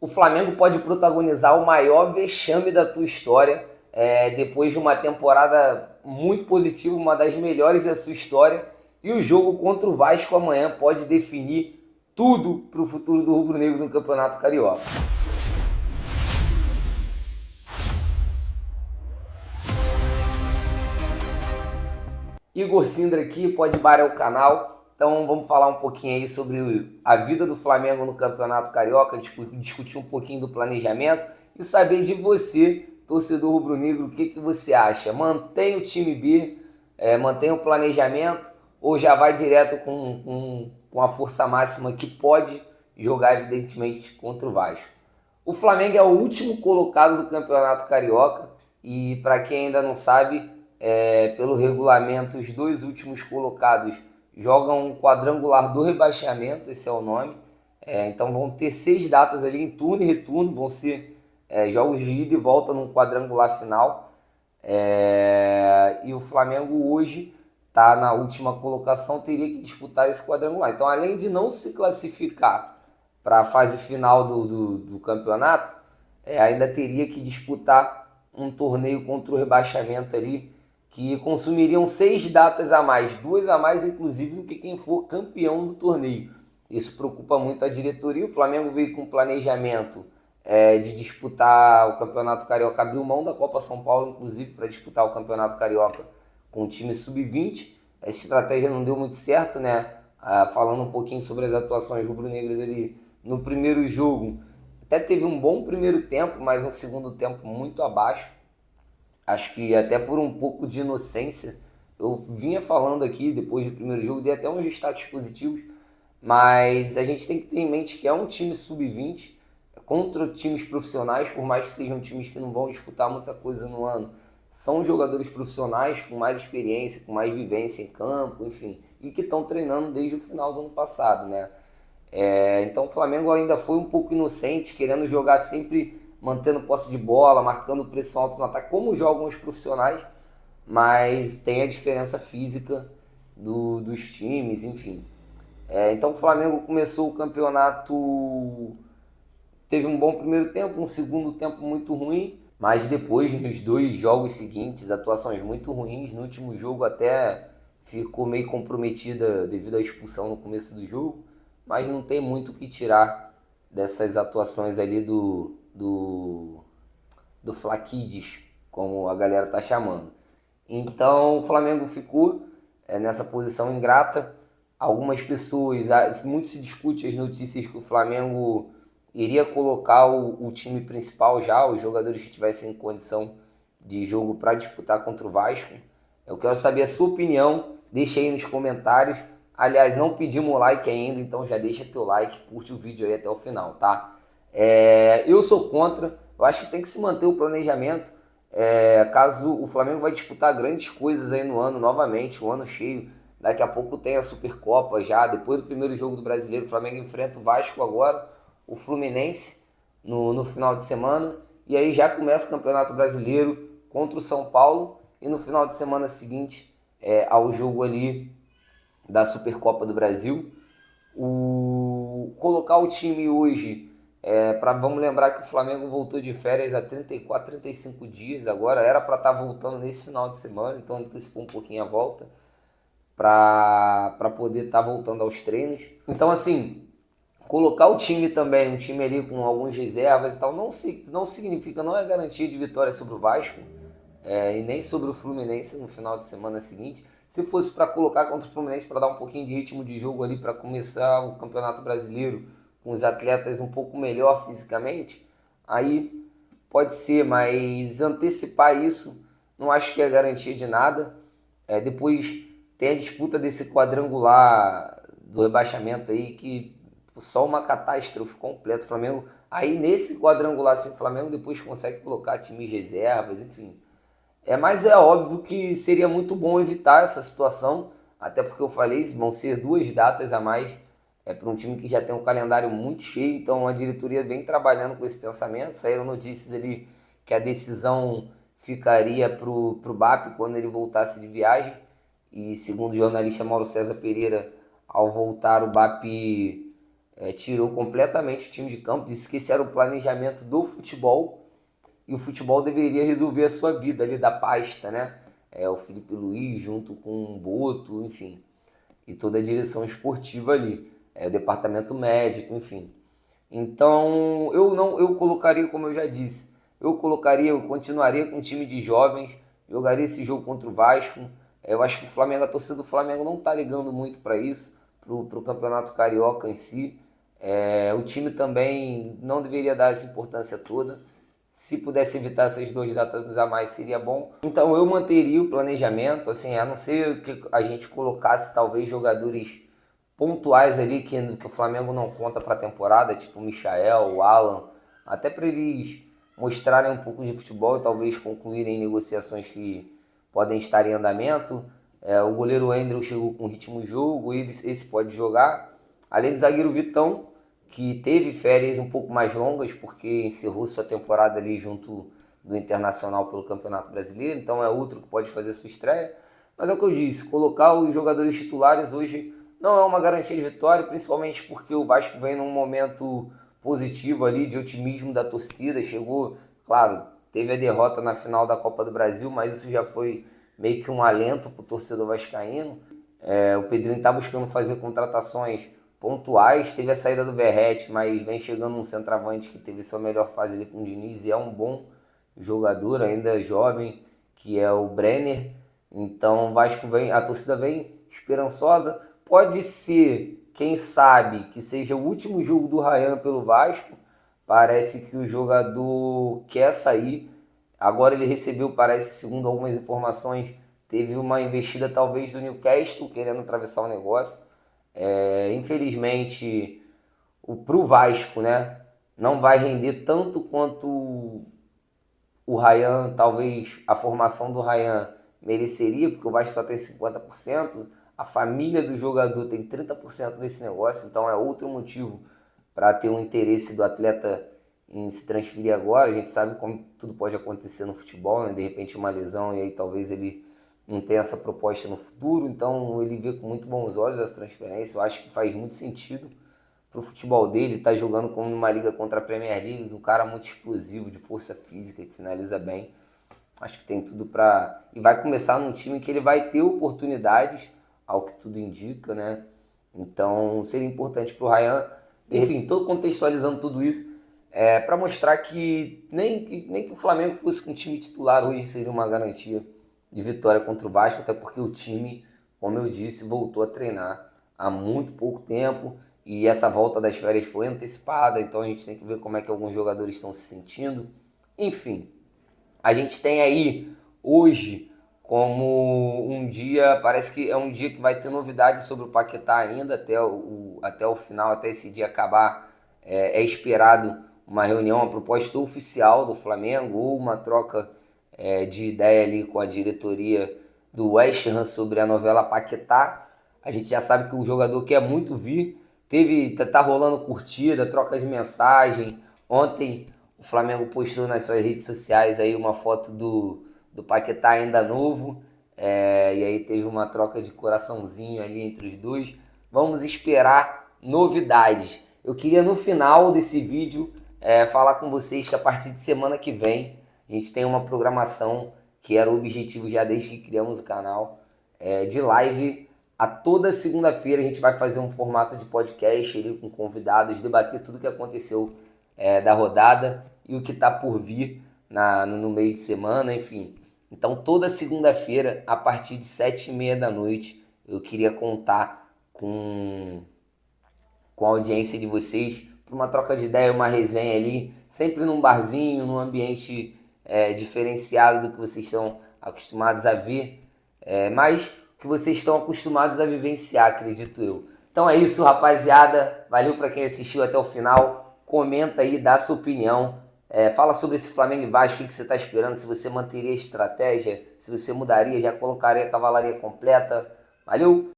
O Flamengo pode protagonizar o maior vexame da tua história, depois de uma temporada muito positiva, uma das melhores da sua história. E o jogo contra o Vasco amanhã pode definir tudo para o futuro do rubro-negro no Campeonato Carioca. Igor Sindra aqui, pode bar é o canal. Então vamos falar um pouquinho aí sobre a vida do Flamengo no Campeonato Carioca, discutir um pouquinho do planejamento e saber de você, torcedor rubro-negro, o que você acha? Mantém o time B, mantém o planejamento ou já vai direto com a força máxima que pode jogar, evidentemente, contra o Vasco? O Flamengo é o último colocado do Campeonato Carioca e, para quem ainda não sabe, pelo regulamento, os dois últimos colocados jogam um quadrangular do rebaixamento, esse é o nome. Então vão ter 6 datas ali em turno e retorno, vão ser jogos de ida e volta num quadrangular final. E o Flamengo hoje está na última colocação, teria que disputar esse quadrangular. Então, além de não se classificar para a fase final do campeonato, ainda teria que disputar um torneio contra o rebaixamento ali, que consumiriam 6 datas a mais, 2 a mais inclusive do que quem for campeão do torneio. Isso preocupa muito a diretoria. O Flamengo veio com planejamento de disputar o Campeonato Carioca, abriu mão da Copa São Paulo, inclusive, para disputar o Campeonato Carioca com o time sub-20. Essa estratégia não deu muito certo, né? Falando um pouquinho sobre as atuações rubro-negras ali no primeiro jogo, até teve um bom primeiro tempo, mas um segundo tempo muito abaixo. Acho que até por um pouco de inocência. Eu vinha falando aqui depois do primeiro jogo, dei até uns destaques positivos, mas a gente tem que ter em mente que é um time sub-20 contra times profissionais, por mais que sejam times que não vão disputar muita coisa no ano. São jogadores profissionais com mais experiência, com mais vivência em campo, enfim, e que estão treinando desde o final do ano passado, né? Então o Flamengo ainda foi um pouco inocente, querendo jogar sempre mantendo posse de bola, marcando pressão alta no ataque, como jogam os profissionais, mas tem a diferença física dos times, enfim. Então o Flamengo começou o campeonato, teve um bom primeiro tempo, um segundo tempo muito ruim, mas depois, nos 2 jogos seguintes, atuações muito ruins. No último jogo até ficou meio comprometida devido à expulsão no começo do jogo, mas não tem muito o que tirar dessas atuações ali do Flaquides, como a galera tá chamando. Então o Flamengo ficou nessa posição ingrata. Algumas pessoas, muito se discute as notícias que o Flamengo iria colocar o time principal já, os jogadores que tivessem condição de jogo para disputar contra o Vasco. Eu quero saber a sua opinião, deixa aí nos comentários. Aliás, não pedimos o like ainda, então já deixa teu like, curte o vídeo aí até o final, tá? Eu sou contra, eu acho que tem que se manter o planejamento. Caso o Flamengo vai disputar grandes coisas aí no ano novamente, o ano cheio. Daqui a pouco tem a Supercopa já, depois do primeiro jogo do Brasileiro, o Flamengo enfrenta o Vasco agora, o Fluminense no final de semana, e aí já começa o Campeonato Brasileiro contra o São Paulo, e no final de semana seguinte ao jogo ali da Supercopa do Brasil. Colocar o time hoje, vamos lembrar que o Flamengo voltou de férias há 34, 35 dias, agora era para estar voltando nesse final de semana, então antecipou um pouquinho a volta para poder estar voltando aos treinos. Então, assim, colocar o time também, um time ali com alguns reservas e tal, não significa, não é garantia de vitória sobre o Vasco, e nem sobre o Fluminense no final de semana seguinte. Se fosse para colocar contra o Fluminense para dar um pouquinho de ritmo de jogo ali para começar o Campeonato Brasileiro com os atletas um pouco melhor fisicamente, aí pode ser, mas antecipar isso não acho que é garantia de nada. Depois tem a disputa desse quadrangular do rebaixamento aí, que só uma catástrofe completa. O Flamengo, aí nesse quadrangular, assim, o Flamengo depois consegue colocar times reservas, enfim. Mas é óbvio que seria muito bom evitar essa situação, até porque eu falei, vão ser 2 datas a mais para um time que já tem um calendário muito cheio, então a diretoria vem trabalhando com esse pensamento. Saíram notícias ali que a decisão ficaria pro BAP quando ele voltasse de viagem, e segundo o jornalista Mauro César Pereira, ao voltar o BAP tirou completamente o time de campo, disse que esse era o planejamento do futebol e o futebol deveria resolver a sua vida ali da pasta, né? O Felipe Luiz junto com o Boto, enfim, e toda a direção esportiva ali, o departamento médico, enfim. Então eu colocaria, como eu já disse, eu continuaria com um time de jovens, jogaria esse jogo contra o Vasco. Eu acho que o Flamengo, a torcida do Flamengo não está ligando muito para isso, para o Campeonato Carioca em si. O time também não deveria dar essa importância toda. Se pudesse evitar essas 2 datas a mais, seria bom. Então eu manteria o planejamento, assim, a não ser que a gente colocasse talvez jogadores pontuais ali que o Flamengo não conta para a temporada, tipo o Michael, o Alan, até para eles mostrarem um pouco de futebol e talvez concluírem negociações que podem estar em andamento. O goleiro Andrew chegou com ritmo de jogo, esse pode jogar. Além do zagueiro Vitão, que teve férias um pouco mais longas, porque encerrou sua temporada ali junto do Internacional pelo Campeonato Brasileiro, então é outro que pode fazer sua estreia. Mas é o que eu disse, colocar os jogadores titulares hoje não é uma garantia de vitória, principalmente porque o Vasco vem num momento positivo ali, de otimismo da torcida, chegou, claro, teve a derrota na final da Copa do Brasil, mas isso já foi meio que um alento para o torcedor vascaíno. O Pedrinho está buscando fazer contratações pontuais, teve a saída do Verratti, mas vem chegando um centroavante que teve sua melhor fase ali com o Diniz e é um bom jogador, ainda jovem, que é o Brenner. Então o Vasco vem, a torcida vem esperançosa. Pode ser, quem sabe, que seja o último jogo do Ryan pelo Vasco. Parece que o jogador quer sair. Agora ele recebeu, parece, segundo algumas informações, teve uma investida talvez do Newcastle querendo atravessar o negócio. Infelizmente, pro Vasco, né, não vai render tanto quanto o Ryan, talvez a formação do Ryan mereceria, porque o Vasco só tem 50%, a família do jogador tem 30% desse negócio, então é outro motivo para ter um interesse do atleta em se transferir agora. A gente sabe como tudo pode acontecer no futebol, né? De repente uma lesão e aí talvez ele não tenha essa proposta no futuro, então ele vê com muito bons olhos essa transferência. Eu acho que faz muito sentido pro futebol dele, tá jogando como numa liga contra a Premier League, um cara muito explosivo, de força física, que finaliza bem. Acho que tem tudo para... E vai começar num time que ele vai ter oportunidades, ao que tudo indica, né? Então seria importante pro Ryan. Enfim, tô contextualizando tudo isso para mostrar que nem que o Flamengo fosse com um time titular hoje seria uma garantia de vitória contra o Vasco, até porque o time, como eu disse, voltou a treinar há muito pouco tempo e essa volta das férias foi antecipada, então a gente tem que ver como é que alguns jogadores estão se sentindo. Enfim, a gente tem aí hoje como um dia, parece que é um dia que vai ter novidades sobre o Paquetá ainda até o final, até esse dia acabar. É esperado uma reunião, uma proposta oficial do Flamengo ou uma troca de ideia ali com a diretoria do West Ham sobre a novela Paquetá. A gente já sabe que o jogador quer muito vir, tá rolando curtida, troca de mensagem. Ontem o Flamengo postou nas suas redes sociais aí uma foto do Paquetá ainda novo, e aí teve uma troca de coraçãozinho ali entre os dois. Vamos esperar novidades. Eu queria no final desse vídeo falar com vocês que a partir de semana que vem a gente tem uma programação que era o objetivo já desde que criamos o canal, de live. A toda segunda-feira a gente vai fazer um formato de podcast ali, com convidados, debater tudo o que aconteceu da rodada e o que está por vir no meio de semana, enfim. Então toda segunda-feira, a partir de 7h30 da noite, eu queria contar com a audiência de vocês para uma troca de ideia, uma resenha ali, sempre num barzinho, num ambiente diferenciado do que vocês estão acostumados a ver, mas que vocês estão acostumados a vivenciar, acredito eu. Então é isso, rapaziada. Valeu para quem assistiu até o final. Comenta aí, dá sua opinião. Fala sobre esse Flamengo e Vasco, o que você está esperando, se você manteria a estratégia, se você mudaria, já colocaria a cavalaria completa. Valeu!